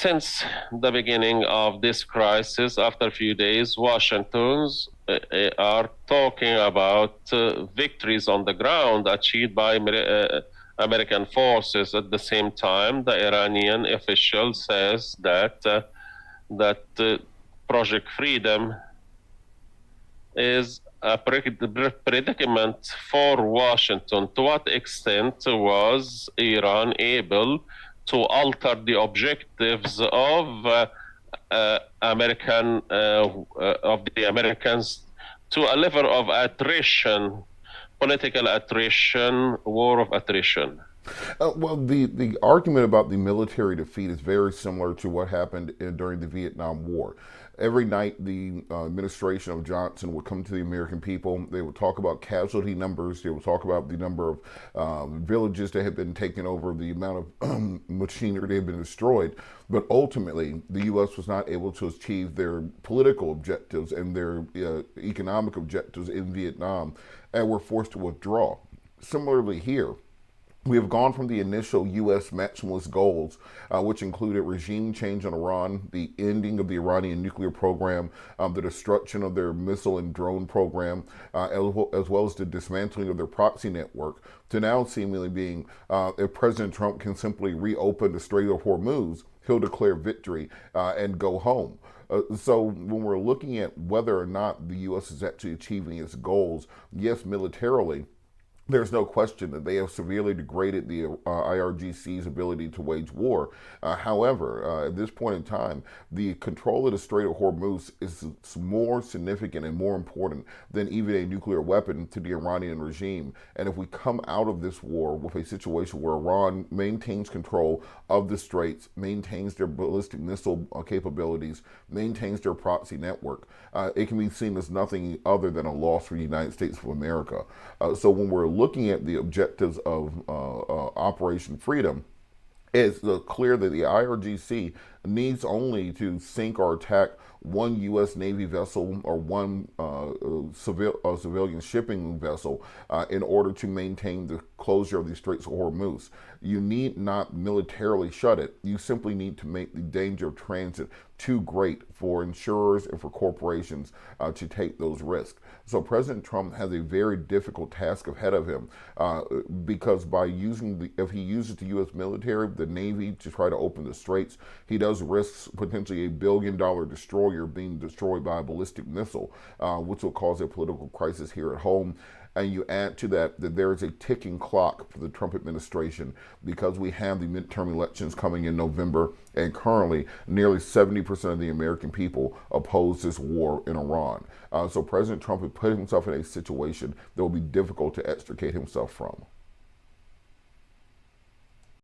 since the beginning of this crisis, after a few days, Washington's are talking about victories on the ground achieved by American forces. At the same time, the Iranian official says that Project Freedom is a predicament for Washington. To what extent was Iran able to alter the objectives of of the Americans to a level of attrition, political attrition, war of attrition? Well, the argument about the military defeat is very similar to what happened during the Vietnam War. Every night, the administration of Johnson would come to the American people. They would talk about casualty numbers. They would talk about the number of villages that had been taken over, the amount of machinery that had been destroyed. But ultimately, the U.S. was not able to achieve their political objectives and their economic objectives in Vietnam, and were forced to withdraw. Similarly here, we have gone from the initial U.S. maximalist goals, which included regime change in Iran, the ending of the Iranian nuclear program, the destruction of their missile and drone program, as well as the dismantling of their proxy network, to now seemingly being, if President Trump can simply reopen the Strait of Hormuz, he'll declare victory and go home. So when we're looking at whether or not the U.S. is actually achieving its goals, yes, militarily, there's no question that they have severely degraded the IRGC's ability to wage war. However, at this point in time, the control of the Strait of Hormuz is more significant and more important than even a nuclear weapon to the Iranian regime. And if we come out of this war with a situation where Iran maintains control of the straits, maintains their ballistic missile capabilities, maintains their proxy network, it can be seen as nothing other than a loss for the United States of America. So when we're looking at the objectives of Operation Freedom, it's clear that the IRGC needs only to sink or attack one U.S. Navy vessel or one civilian shipping vessel in order to maintain the closure of the Straits of Hormuz. You need not militarily shut it. You simply need to make the danger of transit too great for insurers and for corporations to take those risks. So President Trump has a very difficult task ahead of him because if he uses the U.S. military, the Navy, to try to open the straits, he does risk potentially $1 billion destroyer being destroyed by a ballistic missile, which will cause a political crisis here at home. And you add to that there is a ticking clock for the Trump administration because we have the midterm elections coming in November, and currently nearly 70% of the American people oppose this war in Iran. So President Trump has put himself in a situation that will be difficult to extricate himself from.